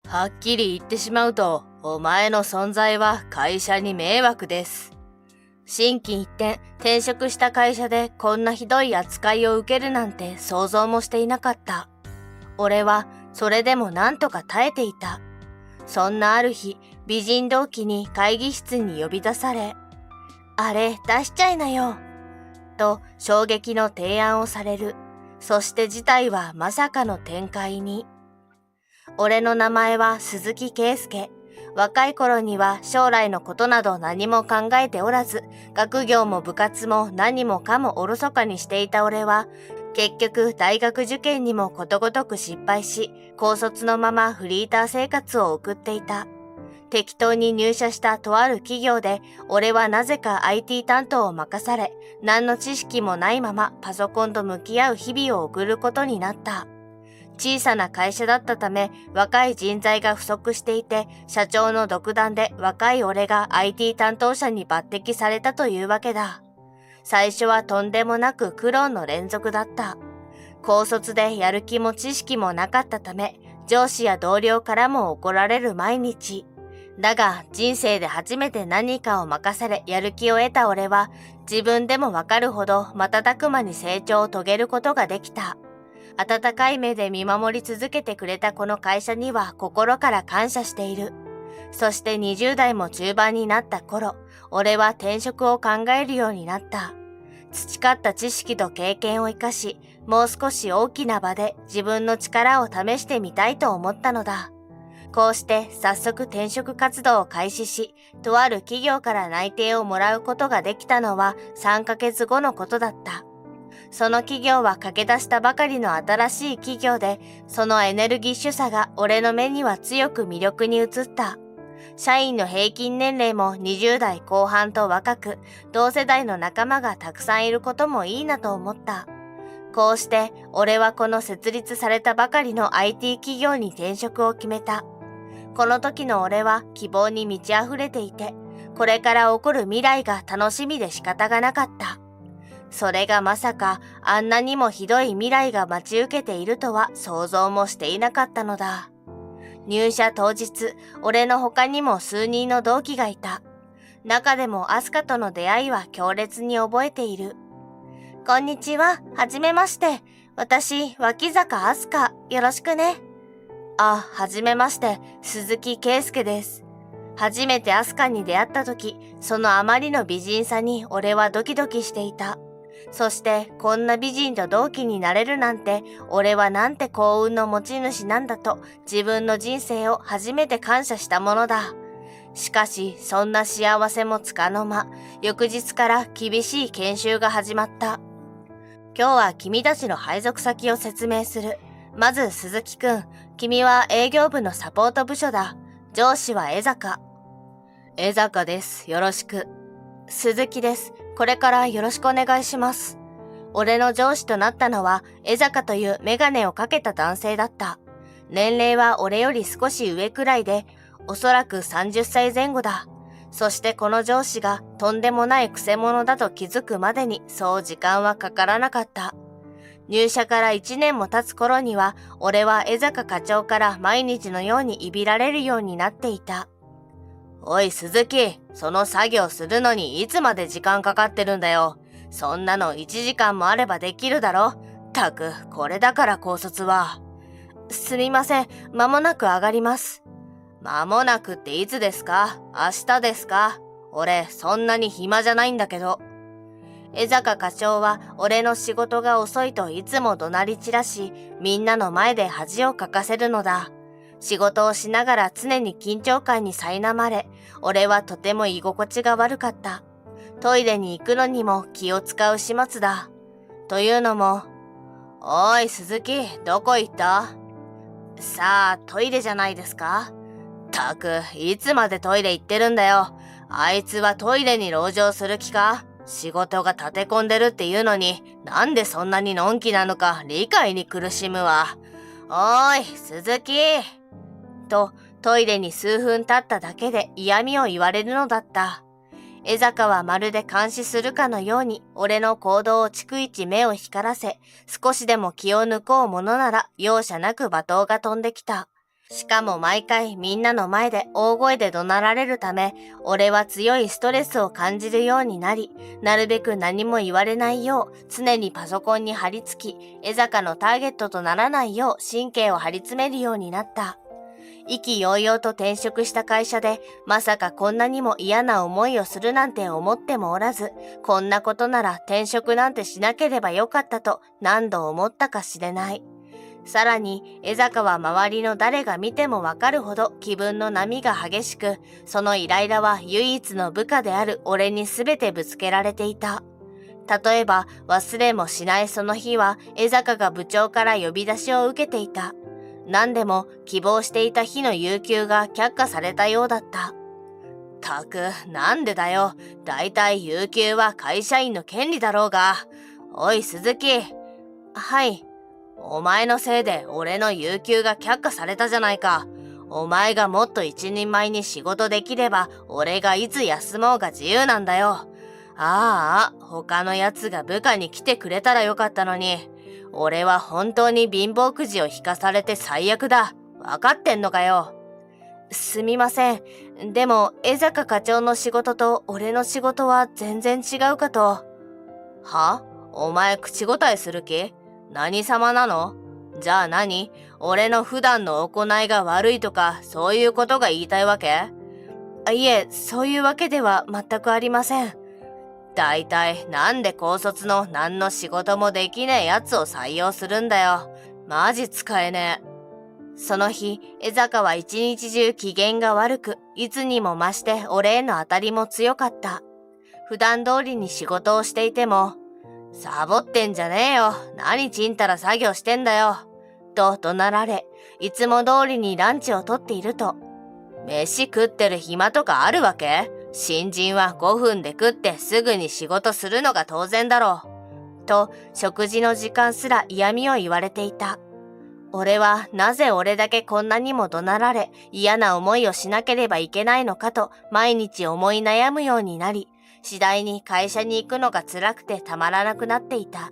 はっきり言ってしまうと、お前の存在は会社に迷惑です。心機一転、転職した会社でこんなひどい扱いを受けるなんて想像もしていなかった。俺はそれでもなんとか耐えていた。そんなある日、美人同期に会議室に呼び出され、あれ出しちゃいなよ。と衝撃の提案をされる。そして事態はまさかの展開に。俺の名前は鈴木圭介。若い頃には将来のことなど何も考えておらず、学業も部活も何もかもおろそかにしていた俺は、結局大学受験にもことごとく失敗し、高卒のままフリーター生活を送っていた。適当に入社したとある企業で、俺はなぜか IT 担当を任され、何の知識もないままパソコンと向き合う日々を送ることになった。小さな会社だったため、若い人材が不足していて、社長の独断で若い俺が IT 担当者に抜擢されたというわけだ。最初はとんでもなく苦労の連続だった。高卒でやる気も知識もなかったため、上司や同僚からも怒られる毎日。だが人生で初めて何かを任されやる気を得た俺は、自分でもわかるほど瞬く間に成長を遂げることができた。温かい目で見守り続けてくれたこの会社には心から感謝している。そして20代も中盤になった頃、俺は転職を考えるようになった。培った知識と経験を生かし、もう少し大きな場で自分の力を試してみたいと思ったのだ。こうして早速転職活動を開始し、とある企業から内定をもらうことができたのは3ヶ月後のことだった。その企業は駆け出したばかりの新しい企業で、そのエネルギッシュさが俺の目には強く魅力に映った。社員の平均年齢も20代後半と若く、同世代の仲間がたくさんいることもいいなと思った。こうして俺はこの設立されたばかりの IT 企業に転職を決めた。この時の俺は希望に満ち溢れていて、これから起こる未来が楽しみで仕方がなかった。それがまさかあんなにもひどい未来が待ち受けているとは想像もしていなかったのだ。入社当日、俺の他にも数人の同期がいた。中でもアスカとの出会いは強烈に覚えている。こんにちは、はじめまして。私、脇坂アスカ、よろしくね。あ、はじめまして、鈴木圭介です。初めてアスカに出会った時、そのあまりの美人さに俺はドキドキしていた。そしてこんな美人と同期になれるなんて、俺はなんて幸運の持ち主なんだと自分の人生を初めて感謝したものだ。しかしそんな幸せもつかの間、翌日から厳しい研修が始まった。今日は君たちの配属先を説明する。まず鈴木くん、君は営業部のサポート部署だ。上司は江坂。江坂です。よろしく。鈴木です。これからよろしくお願いします。俺の上司となったのは江坂というメガネをかけた男性だった。年齢は俺より少し上くらいで、おそらく30歳前後だ。そしてこの上司がとんでもないクセ者だと気づくまでにそう時間はかからなかった。入社から1年も経つ頃には、俺は江坂課長から毎日のようにいびられるようになっていた。おい鈴木、その作業するのにいつまで時間かかってるんだよ。そんなの1時間もあればできるだろ。たく、これだから高卒は。すみません、間もなく上がります。間もなくっていつですか？明日ですか？俺、そんなに暇じゃないんだけど。江坂課長は俺の仕事が遅いといつも怒鳴り散らし、みんなの前で恥をかかせるのだ。仕事をしながら常に緊張感に苛まれ、俺はとても居心地が悪かった。トイレに行くのにも気を使う始末だ。というのも、おい鈴木、どこ行った？さあ、トイレじゃないですか？たく、いつまでトイレ行ってるんだよ。あいつはトイレに籠城する気か？仕事が立て込んでるっていうのに、なんでそんなにのんきなのか理解に苦しむわ。おーい、鈴木と、トイレに数分経っただけで嫌味を言われるのだった。江坂はまるで監視するかのように、俺の行動を逐一目を光らせ、少しでも気を抜こうものなら容赦なく罵倒が飛んできた。しかも毎回みんなの前で大声で怒鳴られるため、俺は強いストレスを感じるようになり、なるべく何も言われないよう常にパソコンに張り付き、江坂のターゲットとならないよう神経を張り詰めるようになった。意気揚々と転職した会社で、まさかこんなにも嫌な思いをするなんて思ってもおらず、こんなことなら転職なんてしなければよかったと何度思ったかしれない。さらに、江坂は周りの誰が見てもわかるほど気分の波が激しく、そのイライラは唯一の部下である俺に全てぶつけられていた。例えば、忘れもしないその日は、江坂が部長から呼び出しを受けていた。何でも希望していた日の有給が却下されたようだった。たく、なんでだよ。だいたい有給は会社員の権利だろうが。おい、鈴木。はい。お前のせいで俺の有給が却下されたじゃないか。お前がもっと一人前に仕事できれば、俺がいつ休もうが自由なんだよ。ああ、他のやつが部下に来てくれたらよかったのに。俺は本当に貧乏くじを引かされて最悪だ。わかってんのかよ。すみません。でも、江坂課長の仕事と俺の仕事は全然違うかと。は？お前口答えする気？何様なの？じゃあ何？俺の普段の行いが悪いとか、そういうことが言いたいわけ？いえ、そういうわけでは全くありません。だいたいなんで高卒の何の仕事もできねえやつを採用するんだよ。マジ使えねえ。その日、江坂は一日中機嫌が悪く、いつにも増して俺への当たりも強かった。普段通りに仕事をしていても、サボってんじゃねえよ。何ちんたら作業してんだよ。と怒鳴られ、いつも通りにランチをとっていると、飯食ってる暇とかあるわけ？新人は5分で食ってすぐに仕事するのが当然だろう。と、食事の時間すら嫌味を言われていた。俺はなぜ俺だけこんなにも怒鳴られ、嫌な思いをしなければいけないのかと毎日思い悩むようになり、次第に会社に行くのが辛くてたまらなくなっていた。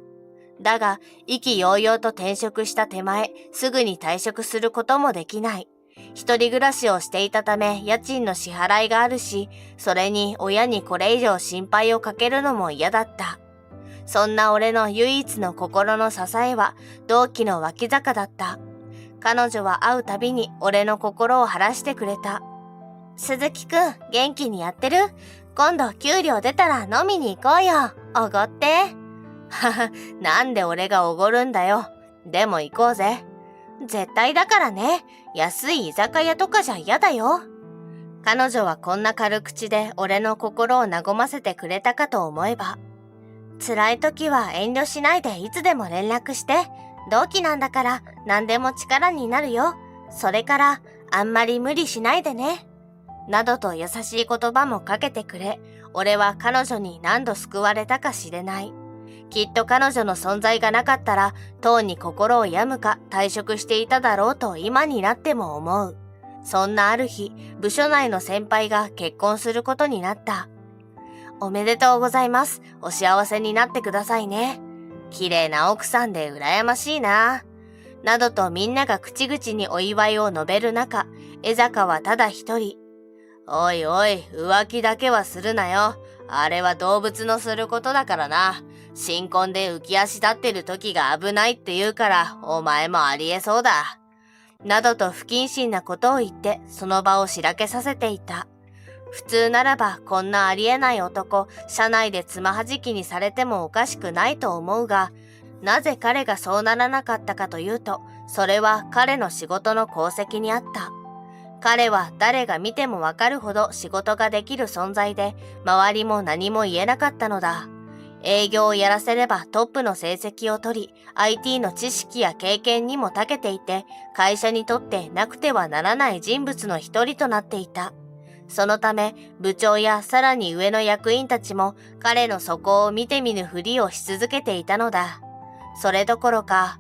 だが、意気揚々と転職した手前、すぐに退職することもできない。一人暮らしをしていたため家賃の支払いがあるし、それに親にこれ以上心配をかけるのも嫌だった。そんな俺の唯一の心の支えは同期の脇坂だった。彼女は会うたびに俺の心を晴らしてくれた。鈴木くん、元気にやってる？今度給料出たら飲みに行こうよ。おごって。はは、なんで俺がおごるんだよ。でも行こうぜ。絶対だからね。安い居酒屋とかじゃ嫌だよ。彼女はこんな軽口で俺の心を和ませてくれたかと思えば。辛い時は遠慮しないでいつでも連絡して。同期なんだから何でも力になるよ。それからあんまり無理しないでね。などと優しい言葉もかけてくれ、俺は彼女に何度救われたかしれない。きっと彼女の存在がなかったら、とうに心を病むか退職していただろうと今になっても思う。そんなある日、部署内の先輩が結婚することになった。おめでとうございます。お幸せになってくださいね。綺麗な奥さんで羨ましいな。などとみんなが口々にお祝いを述べる中、江坂はただ一人。おいおい、浮気だけはするなよ。あれは動物のすることだからな。新婚で浮き足立ってる時が危ないって言うから、お前もありえそうだ。などと不謹慎なことを言って、その場をしらけさせていた。普通ならばこんなありえない男、社内でつまはじきにされてもおかしくないと思うが、なぜ彼がそうならなかったかというと、それは彼の仕事の功績にあった。彼は誰が見てもわかるほど仕事ができる存在で、周りも何も言えなかったのだ。営業をやらせればトップの成績を取り、IT の知識や経験にも長けていて、会社にとってなくてはならない人物の一人となっていた。そのため、部長やさらに上の役員たちも彼の底を見て見ぬふりをし続けていたのだ。それどころか、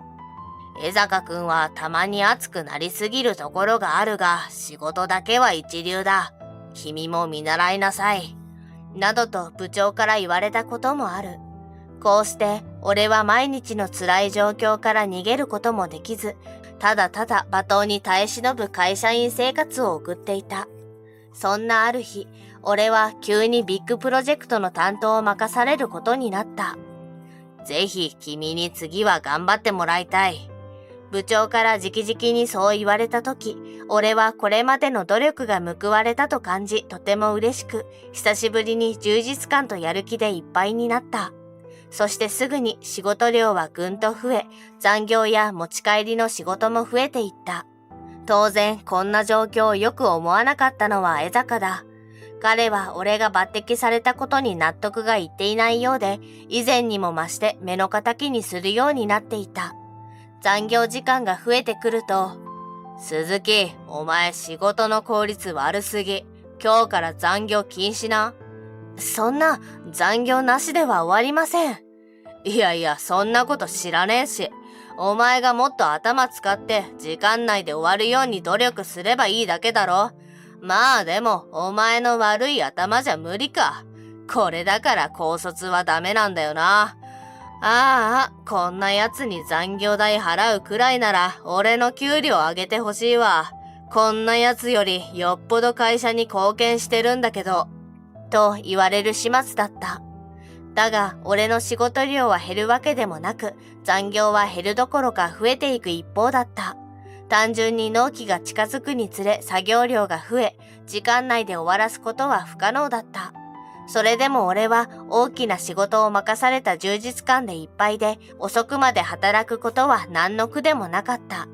江坂くんはたまに熱くなりすぎるところがあるが、仕事だけは一流だ。君も見習いなさい。などと部長から言われたこともある。こうして俺は毎日の辛い状況から逃げることもできず、ただただ罵倒に耐え忍ぶ会社員生活を送っていた。そんなある日、俺は急にビッグプロジェクトの担当を任されることになった。ぜひ君に次は頑張ってもらいたい。部長から直々にそう言われたとき、俺はこれまでの努力が報われたと感じ、とても嬉しく、久しぶりに充実感とやる気でいっぱいになった。そしてすぐに仕事量はぐんと増え、残業や持ち帰りの仕事も増えていった。当然、こんな状況をよく思わなかったのは江坂だ。彼は俺が抜擢されたことに納得がいっていないようで、以前にも増して目の敵にするようになっていた。残業時間が増えてくると、鈴木、お前仕事の効率悪すぎ。今日から残業禁止な。そんな残業なしでは終わりません。いやいや、そんなこと知らねえし。お前がもっと頭使って時間内で終わるように努力すればいいだけだろ。まあでも、お前の悪い頭じゃ無理か。これだから高卒はダメなんだよな。ああ、こんな奴に残業代払うくらいなら俺の給料上げてほしいわ。こんな奴よりよっぽど会社に貢献してるんだけど。と言われる始末だった。だが俺の仕事量は減るわけでもなく、残業は減るどころか増えていく一方だった。単純に納期が近づくにつれ作業量が増え、時間内で終わらすことは不可能だった。それでも俺は大きな仕事を任された充実感でいっぱいで、遅くまで働くことは何の苦でもなかった。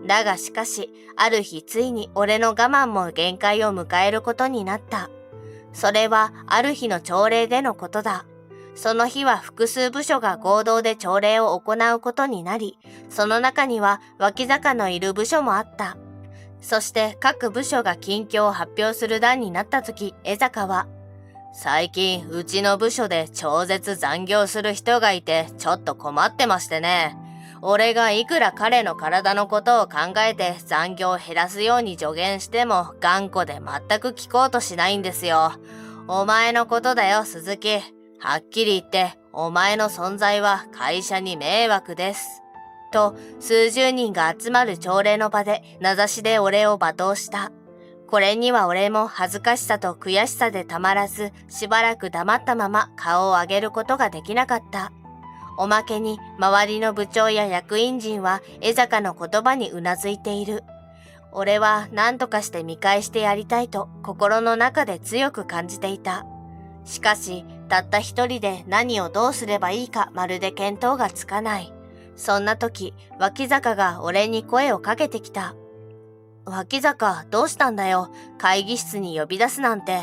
だがしかし、ある日ついに俺の我慢も限界を迎えることになった。それはある日の朝礼でのことだ。その日は複数部署が合同で朝礼を行うことになり、その中には脇坂のいる部署もあった。そして各部署が近況を発表する段になった時、江坂は、最近うちの部署で超絶残業する人がいてちょっと困ってましてね。俺がいくら彼の体のことを考えて残業を減らすように助言しても頑固で全く聞こうとしないんですよ。お前のことだよ鈴木。はっきり言ってお前の存在は会社に迷惑です。と数十人が集まる朝礼の場で名指しで俺を罵倒した。これには俺も恥ずかしさと悔しさでたまらず、しばらく黙ったまま顔を上げることができなかった。おまけに周りの部長や役員陣は江坂の言葉にうなずいている。俺は何とかして見返してやりたいと心の中で強く感じていた。しかし、たった一人で何をどうすればいいかまるで見当がつかない。そんな時、脇坂が俺に声をかけてきた。脇坂、どうしたんだよ。会議室に呼び出すなんて。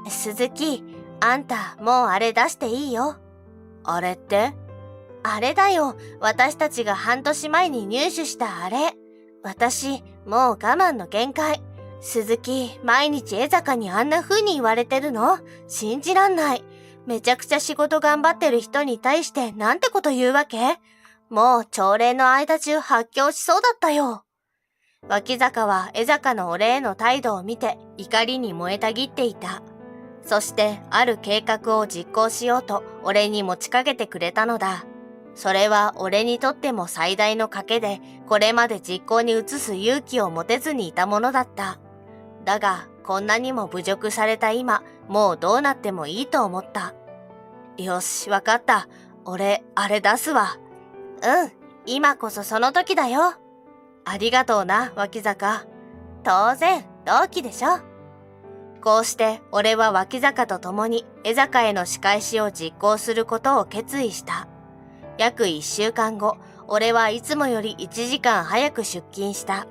鈴木、あんた、もうあれ出していいよ。あれって？あれだよ。私たちが半年前に入手したあれ。私、もう我慢の限界。鈴木、毎日江坂にあんな風に言われてるの？信じらんない。めちゃくちゃ仕事頑張ってる人に対してなんてこと言うわけ？もう朝礼の間中発狂しそうだったよ。脇坂は江坂の俺への態度を見て怒りに燃えたぎっていた。そしてある計画を実行しようと俺に持ちかけてくれたのだ。それは俺にとっても最大の賭けで、これまで実行に移す勇気を持てずにいたものだった。だがこんなにも侮辱された今、もうどうなってもいいと思った。よし、わかった。俺、あれ出すわ。うん、今こそその時だよ。ありがとうな、脇坂。当然、同期でしょ。こうして俺は脇坂と共に江坂への仕返しを実行することを決意した。約1週間後、俺はいつもより1時間早く出勤した。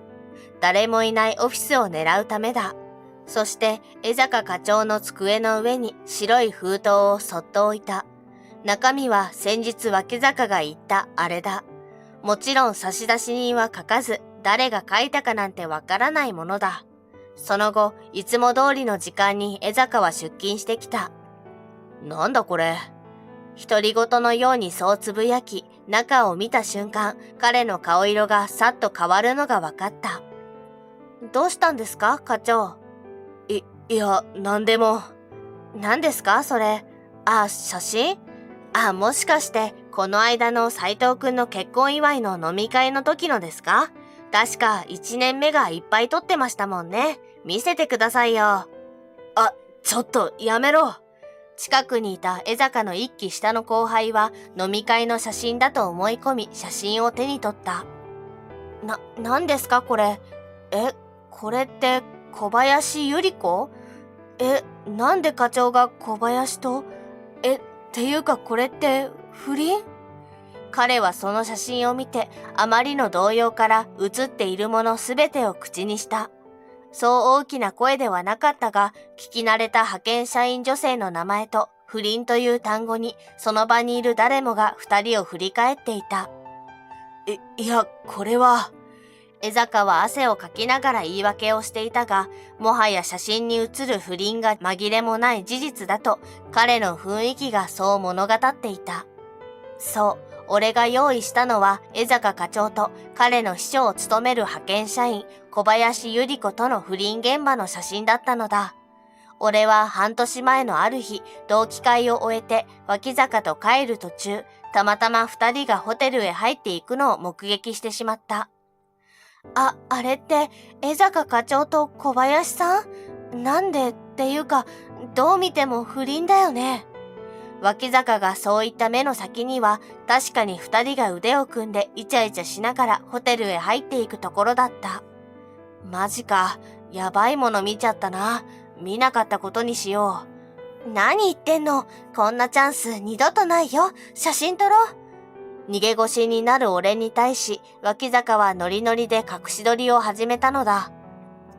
誰もいないオフィスを狙うためだ。そして江坂課長の机の上に白い封筒をそっと置いた。中身は先日脇坂が言ったあれだ。もちろん差出人は書かず、誰が書いたかなんてわからないものだ。その後、いつも通りの時間に江坂は出勤してきた。なんだこれ。独り言のようにそうつぶやき、中を見た瞬間、彼の顔色がさっと変わるのがわかった。どうしたんですか、課長。いや、なんでも。何ですか、それ。あ、写真？あ、もしかして、この間の斉藤くんの結婚祝いの飲み会の時のですか？確か1年目がいっぱい撮ってましたもんね。見せてくださいよ。あ、ちょっとやめろ。近くにいた江坂の一期下の後輩は飲み会の写真だと思い込み写真を手に取った。何ですかこれ。これって小林百合子？なんで課長が小林と？っていうかこれって不倫？彼はその写真を見てあまりの動揺から写っているものすべてを口にした。そう大きな声ではなかったが、聞き慣れた派遣社員女性の名前と不倫という単語にその場にいる誰もが二人を振り返っていた。いや、これは。江坂は汗をかきながら言い訳をしていたが、もはや写真に写る不倫が紛れもない事実だと彼の雰囲気がそう物語っていた。そう、俺が用意したのは江坂課長と彼の秘書を務める派遣社員小林百合子との不倫現場の写真だったのだ。俺は半年前のある日、同期会を終えて脇坂と帰る途中、たまたま二人がホテルへ入っていくのを目撃してしまった。あれって江坂課長と小林さん？なんでっていうか、どう見ても不倫だよね。脇坂がそういった目の先には、確かに二人が腕を組んでイチャイチャしながらホテルへ入っていくところだった。マジか、やばいもの見ちゃったな。見なかったことにしよう。何言ってんの？こんなチャンス二度とないよ。写真撮ろう。逃げ腰になる俺に対し、脇坂はノリノリで隠し撮りを始めたのだ。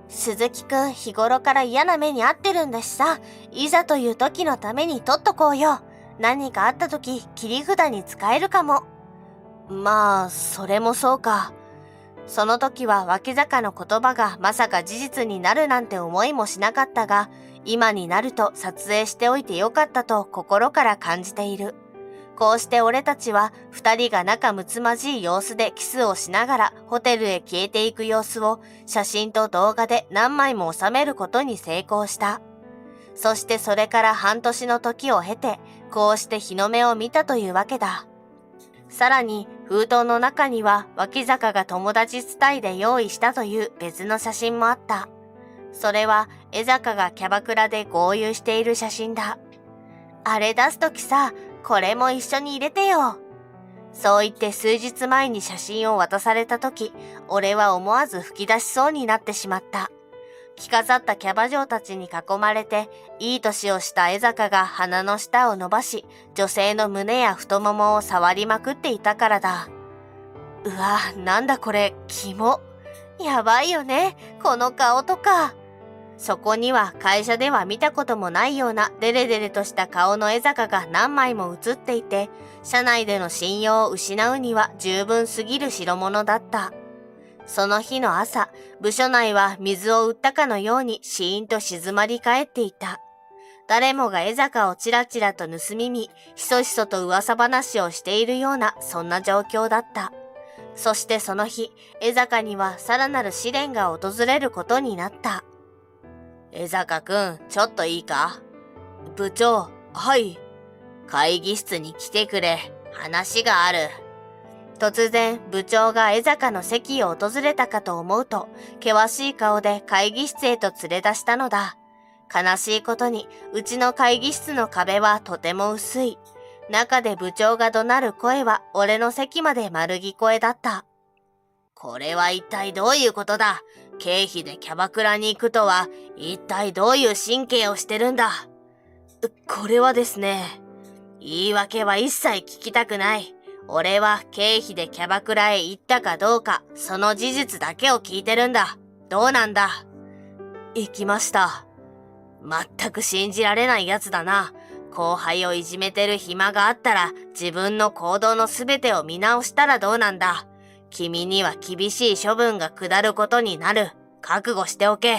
鈴木くん、日頃から嫌な目に遭ってるんだしさ、いざという時のために撮っとこうよ。何かあった時、切り札に使えるかも。まあ、それもそうか。その時は脇坂の言葉がまさか事実になるなんて思いもしなかったが、今になると撮影しておいてよかったと心から感じている。こうして俺たちは二人が仲睦まじい様子でキスをしながらホテルへ消えていく様子を写真と動画で何枚も収めることに成功した。そしてそれから半年の時を経て、こうして日の目を見たというわけだ。さらに封筒の中には脇坂が友達伝いで用意したという別の写真もあった。それは江坂がキャバクラで豪遊している写真だ。あれ出すときさ、これも一緒に入れてよ。そう言って数日前に写真を渡されたとき、俺は思わず吹き出しそうになってしまった。着飾ったキャバ嬢たちに囲まれて、いい年をした江坂が鼻の下を伸ばし、女性の胸や太ももを触りまくっていたからだ。うわ、なんだこれ、キモ。やばいよね、この顔とか。そこには会社では見たこともないようなデレデレとした顔の江坂が何枚も写っていて、社内での信用を失うには十分すぎる代物だった。その日の朝、部署内は水を売ったかのようにシーンと静まり返っていた。誰もが江坂をちらちらと盗み見、ひそひそと噂話をしているようなそんな状況だった。そしてその日、江坂にはさらなる試練が訪れることになった。江坂くん、ちょっといいか？部長、はい。会議室に来てくれ。話がある。突然、部長が江坂の席を訪れたかと思うと、険しい顔で会議室へと連れ出したのだ。悲しいことに、うちの会議室の壁はとても薄い。中で部長が怒鳴る声は、俺の席まで丸聞こえだった。これは一体どういうことだ？経費でキャバクラに行くとは、一体どういう神経をしてるんだ？これはですね、言い訳は一切聞きたくない。俺は経費でキャバクラへ行ったかどうか、その事実だけを聞いてるんだ。どうなんだ？行きました。全く信じられないやつだな。後輩をいじめてる暇があったら、自分の行動のすべてを見直したらどうなんだ。君には厳しい処分が下ることになる。覚悟しておけ。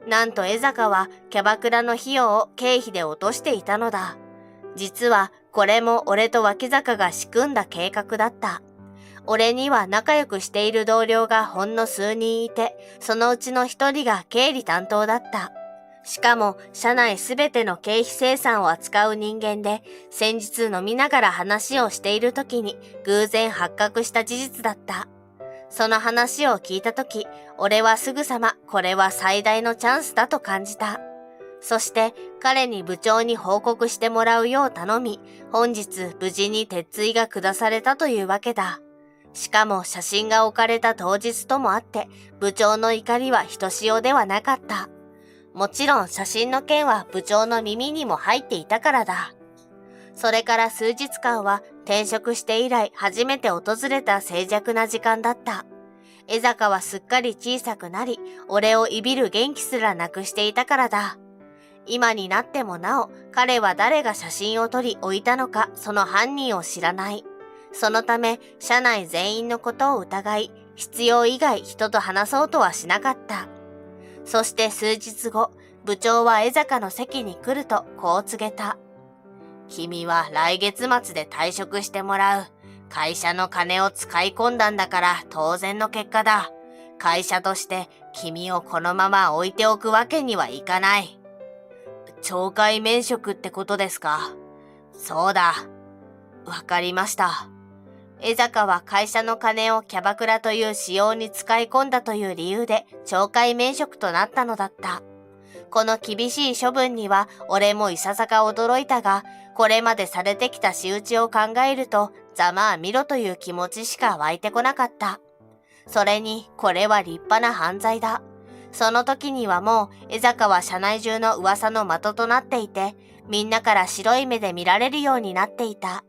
なんと江坂はキャバクラの費用を経費で落としていたのだ。実はこれも俺と脇坂が仕組んだ計画だった。俺には仲良くしている同僚がほんの数人いて、そのうちの一人が経理担当だった。しかも社内すべての経費精算を扱う人間で、先日飲みながら話をしている時に偶然発覚した事実だった。その話を聞いた時、俺はすぐさまこれは最大のチャンスだと感じた。そして彼に部長に報告してもらうよう頼み、本日無事に鉄槌が下されたというわけだ。しかも写真が置かれた当日ともあって、部長の怒りはひとしおではなかった。もちろん写真の件は部長の耳にも入っていたからだ。それから数日間は転職して以来初めて訪れた静寂な時間だった。江坂はすっかり小さくなり、俺をいびる元気すらなくしていたからだ。今になってもなお、彼は誰が写真を撮り置いたのかその犯人を知らない。そのため、社内全員のことを疑い、必要以外人と話そうとはしなかった。そして数日後、部長は江坂の席に来るとこう告げた。君は来月末で退職してもらう。会社の金を使い込んだんだから当然の結果だ。会社として君をこのまま置いておくわけにはいかない。懲戒免職ってことですか？そうだ。わかりました。江坂は会社の金をキャバクラという使用に使い込んだという理由で懲戒免職となったのだった。この厳しい処分には俺もいささか驚いたが、これまでされてきた仕打ちを考えるとざまあ見ろという気持ちしか湧いてこなかった。それにこれは立派な犯罪だ。その時にはもう江坂は社内中の噂の的となっていて、みんなから白い目で見られるようになっていた。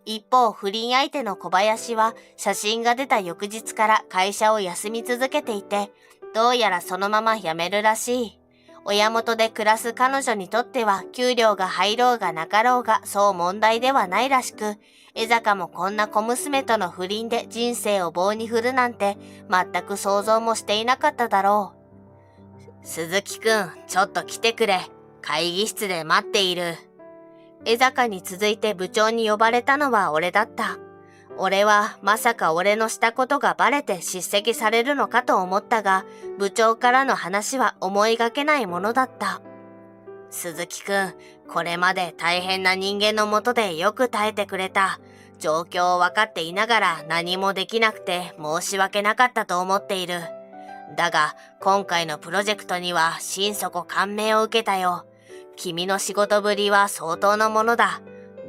一方、不倫相手の小林は写真が出た翌日から会社を休み続けていて、どうやらそのまま辞めるらしい。親元で暮らす彼女にとっては給料が入ろうがなかろうがそう問題ではないらしく、江坂もこんな小娘との不倫で人生を棒に振るなんて全く想像もしていなかっただろう。鈴木くん、ちょっと来てくれ。会議室で待っている。江坂に続いて部長に呼ばれたのは俺だった。俺はまさか俺のしたことがバレて叱責されるのかと思ったが、部長からの話は思いがけないものだった。鈴木くん、これまで大変な人間のもとでよく耐えてくれた。状況を分かっていながら何もできなくて申し訳なかったと思っている。だが、今回のプロジェクトには心底感銘を受けたよ。君の仕事ぶりは相当なものだ。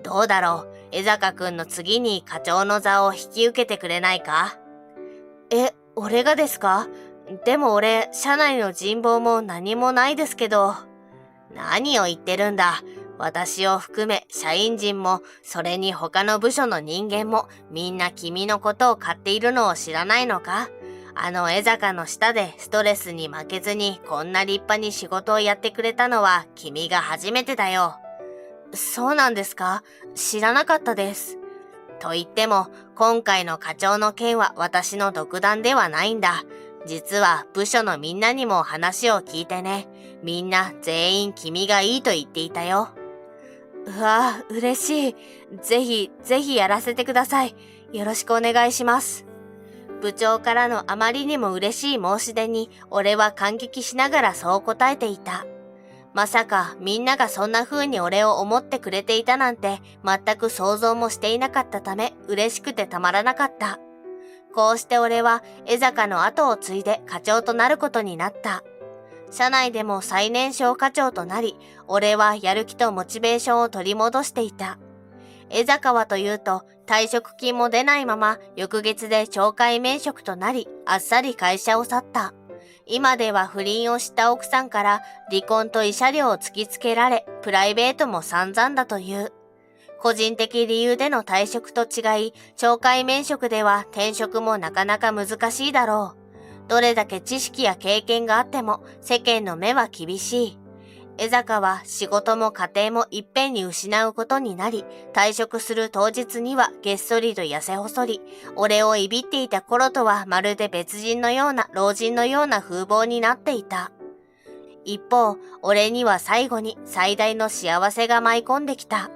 どうだろう、江坂くんの次に課長の座を引き受けてくれないか？俺がですか？でも俺、社内の人望も何もないですけど。何を言ってるんだ。私を含め社員陣も、それに他の部署の人間も、みんな君のことを買っているのを知らないのか？あの江坂の下でストレスに負けずにこんな立派に仕事をやってくれたのは君が初めてだよ。そうなんですか？知らなかったです。と言っても、今回の課長の件は私の独断ではないんだ。実は部署のみんなにも話を聞いてね。みんな全員君がいいと言っていたよ。うわ、嬉しい。ぜひやらせてください。よろしくお願いします。部長からのあまりにも嬉しい申し出に、俺は感激しながらそう答えていた。まさかみんながそんな風に俺を思ってくれていたなんて全く想像もしていなかったため嬉しくてたまらなかった。こうして俺は江坂の後を継いで課長となることになった。社内でも最年少課長となり、俺はやる気とモチベーションを取り戻していた。江坂はというと退職金も出ないまま翌月で懲戒免職となり、あっさり会社を去った。今では不倫をした奥さんから離婚と慰謝料を突きつけられ、プライベートも散々だという。個人的理由での退職と違い、懲戒免職では転職もなかなか難しいだろう。どれだけ知識や経験があっても世間の目は厳しい。江坂は仕事も家庭もいっぺんに失うことになり、退職する当日にはげっそりと痩せ細り、俺をいびっていた頃とはまるで別人のような老人のような風貌になっていた。一方、俺には最後に最大の幸せが舞い込んできた。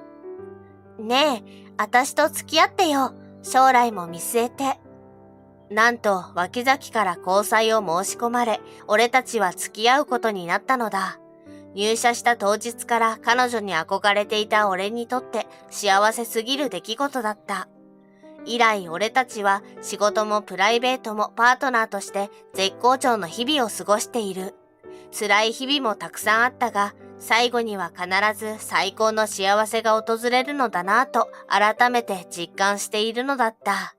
ねえ、私と付き合ってよ。将来も見据えて。なんと脇崎から交際を申し込まれ、俺たちは付き合うことになったのだ。入社した当日から彼女に憧れていた俺にとって幸せすぎる出来事だった。以来俺たちは仕事もプライベートもパートナーとして絶好調の日々を過ごしている。辛い日々もたくさんあったが、最後には必ず最高の幸せが訪れるのだなぁと改めて実感しているのだった。